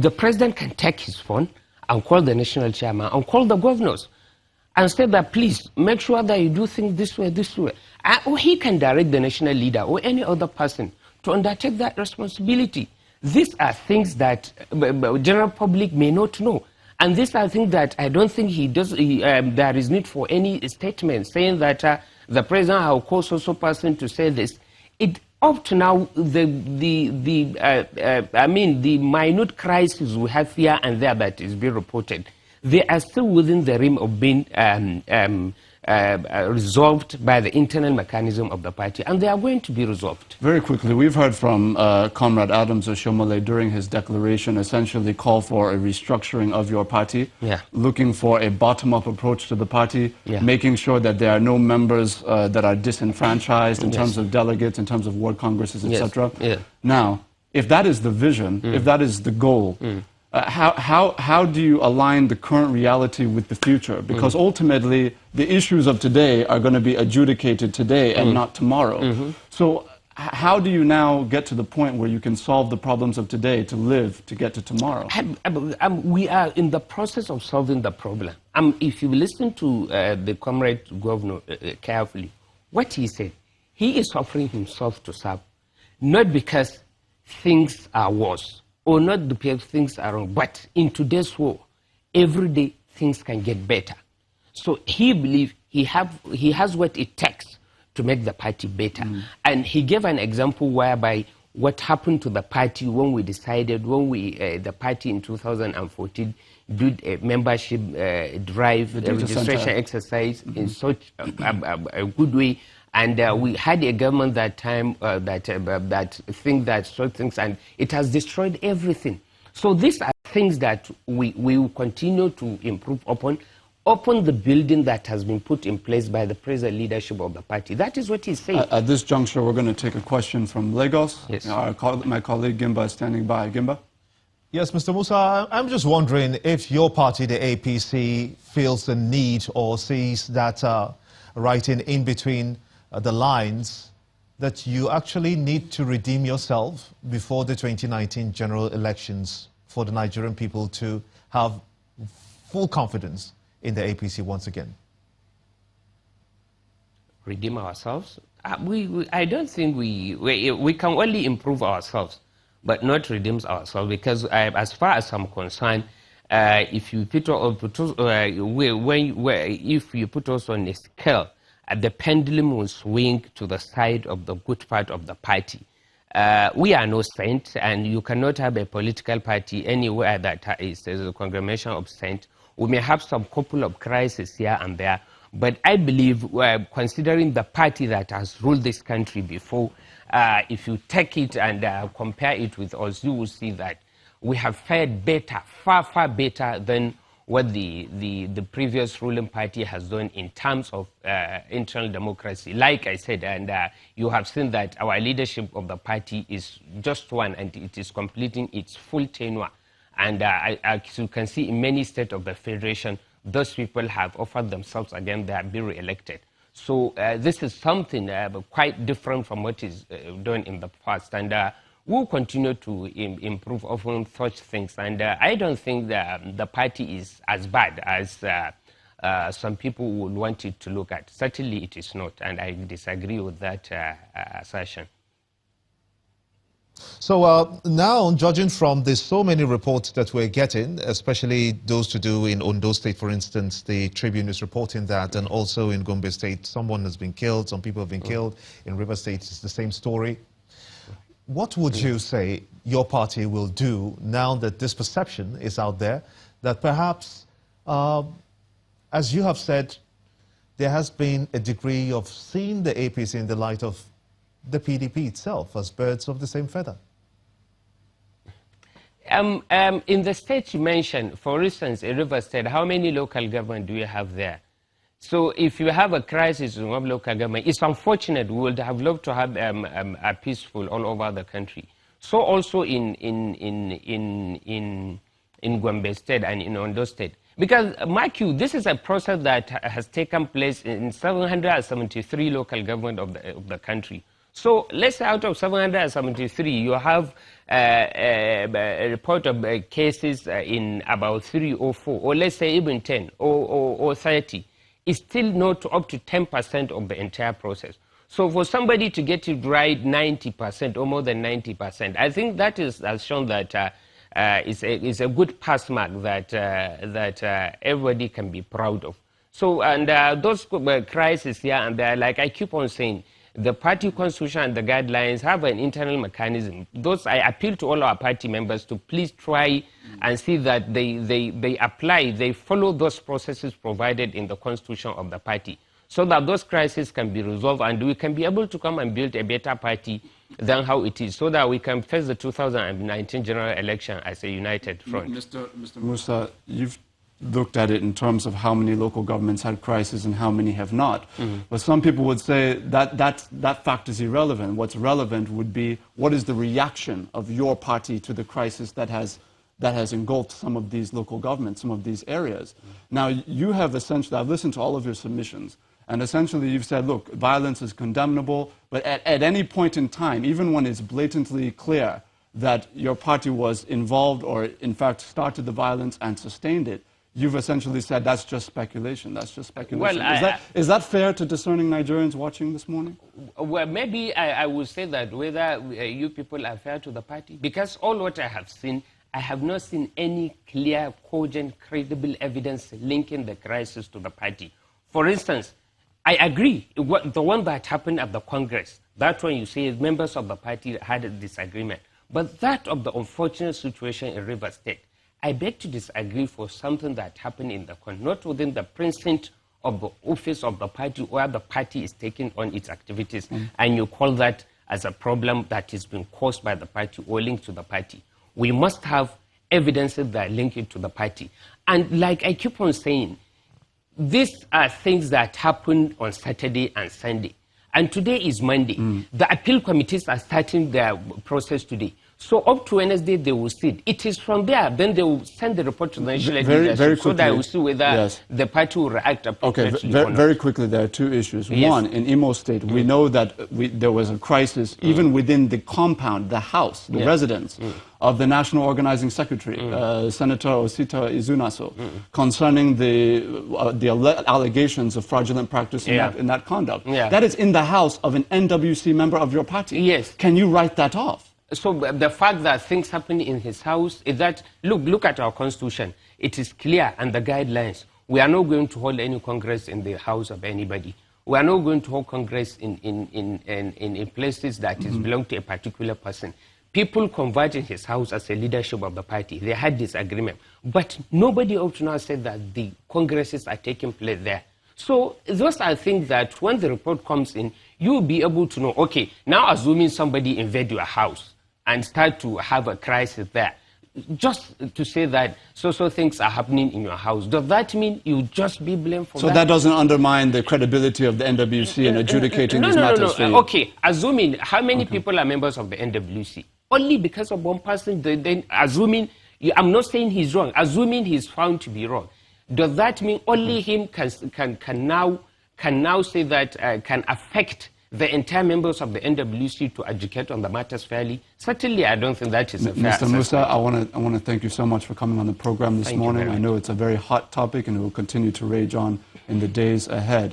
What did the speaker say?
the president can take his phone and call the national chairman and call the governors and say that, please, make sure that you do things this way, this way. Or he can direct the national leader or any other person to undertake that responsibility. These are things that the general public may not know. And these are things that I don't think there is need for any statement saying that the president has caused also person to say this. Up to now, the minute crises we have here and there that is being reported, they are still within the realm of being resolved by the internal mechanism of the party, and they are going to be resolved. Very quickly, we've heard from Comrade Adams Oshomole during his declaration essentially call for a restructuring of your party, looking for a bottom-up approach to the party, making sure that there are no members that are disenfranchised in terms of delegates, in terms of ward congresses, etc. Now, if that is the vision, if that is the goal, how do you align the current reality with the future? Because ultimately, the issues of today are going to be adjudicated today and not tomorrow. So how do you now get to the point where you can solve the problems of today to live to get to tomorrow? We are in the process of solving the problem. If you listen to the comrade governor carefully, what he said, he is offering himself to serve, not because things are worse, or not because things are wrong, but in today's world, every day things can get better. So he believes he has what it takes to make the party better. And he gave an example whereby what happened to the party when we decided, the party in 2014 did a membership drive, a registration exercise in such a good way. And we had a government that time that think that sort things, and it has destroyed everything. So these are things that we will continue to improve upon the building that has been put in place by the present leadership of the party. That is what he's saying. At this juncture, we're going to take a question from Lagos. Yes. My colleague Gimba is standing by. Gimba? Yes, Mr. Musa, I'm just wondering if your party, the APC, feels the need or sees that writing in between the lines that you actually need to redeem yourself before the 2019 general elections for the Nigerian people to have full confidence in the APC once again. Redeem ourselves? I don't think we can only improve ourselves, but not redeem ourselves, because as far as I'm concerned, if you put us on a scale, the pendulum will swing to the side of the good part of the party. We are no saint, and you cannot have a political party anywhere that is a conglomeration of saints. We may have some couple of crises here and there, but I believe, considering the party that has ruled this country before, if you take it and compare it with us, you will see that we have fared better, far, far better than what the previous ruling party has done in terms of internal democracy. Like I said, and you have seen that our leadership of the party is just one, and it is completing its full tenure. And as you can see in many states of the federation, those people have offered themselves again, they have been re-elected. So this is something quite different from what is done in the past. And we'll continue to improve upon such things. And I don't think that the party is as bad as some people would want it to look at. Certainly it is not, and I disagree with that assertion. So now, judging from the so many reports that we're getting, especially those to do in Ondo State, for instance, the Tribune is reporting that, and also in Gombe State, someone has been killed, some people have been killed. In River State, it's the same story. What would you say your party will do now that this perception is out there, that perhaps, as you have said, there has been a degree of seeing the APC in the light of the PDP itself as birds of the same feather? In the states you mentioned, for instance, in River State, how many local government do you have there? So if you have a crisis in one local government, it's unfortunate. We would have loved to have a peaceful all over the country. So also in Gombe State and in Ondo State. Because, mark you, this is a process that has taken place in 773 local government of the country. So let's say out of 773, you have a report of cases in about 3 or 4, or let's say even 10 or 30. It's still not up to 10% of the entire process. So for somebody to get it right 90% or more than 90%, I think that has shown that it's a good pass mark that everybody can be proud of. So, and those crises here and there, like I keep on saying, the party constitution and the guidelines have an internal mechanism. I appeal to all our party members to please try and see that they follow those processes provided in the constitution of the party, so that those crises can be resolved and we can be able to come and build a better party than how it is, so that we can face the 2019 general election as a united front. Mr. Musa, you've looked at it in terms of how many local governments had crises and how many have not. But some people would say that fact is irrelevant. What's relevant would be what is the reaction of your party to the crisis that has engulfed some of these local governments, some of these areas. Now, you have essentially, I've listened to all of your submissions, and essentially you've said, look, violence is condemnable, but at any point in time, even when it's blatantly clear that your party was involved or in fact started the violence and sustained it, you've essentially said that's just speculation. That's just speculation. Well, is that fair to discerning Nigerians watching this morning? Well, maybe I would say that whether you people are fair to the party, because all what I have seen, I have not seen any clear, cogent, credible evidence linking the crisis to the party. For instance, I agree, the one that happened at the Congress, that one you say members of the party had a disagreement. But that of the unfortunate situation in River State, I beg to disagree for something that happened in the country, not within the precinct of the office of the party where the party is taking on its activities, and you call that as a problem that is being caused by the party or linked to the party. We must have evidences that link it to the party. And like I keep on saying, these are things that happened on Saturday and Sunday. And today is Monday. The appeal committees are starting their process today. So up to Wednesday, they will sit. It is from there, then they will send the report to the national leadership so that we will see whether the party will react appropriately or not. Very quickly, there are two issues. Yes. One, in Imo State, we know that there was a crisis even within the compound, the house, the residence of the National Organizing Secretary, Senator Osita Izunaso, concerning the allegations of fraudulent practice in that conduct. That is in the house of an NWC member of your party. Yes. Can you write that off? So the fact that things happen in his house is that, look at our constitution. It is clear, and the guidelines. We are not going to hold any congress in the house of anybody. We are not going to hold congress in places that belong to a particular person. People converge in his house as a leadership of the party. They had disagreement. But nobody up to now said that the congresses are taking place there. So those are things that when the report comes in, you'll be able to know, okay, now assuming somebody invade your house and start to have a crisis there, just to say that so things are happening in your house, does that mean you just be blamed for that? So that doesn't undermine the credibility of the NWC in adjudicating these matters for you? Okay, assuming, how many people are members of the NWC? Only because of one person, then assuming, I'm not saying he's wrong, assuming he's found to be wrong, does that mean only him can now say that can affect the entire members of the NWC to educate on the matters fairly? Certainly, I don't think that is a fair Mr. Musa, I want to thank you so much for coming on the program this morning. I know it's a very hot topic and it will continue to rage on in the days ahead.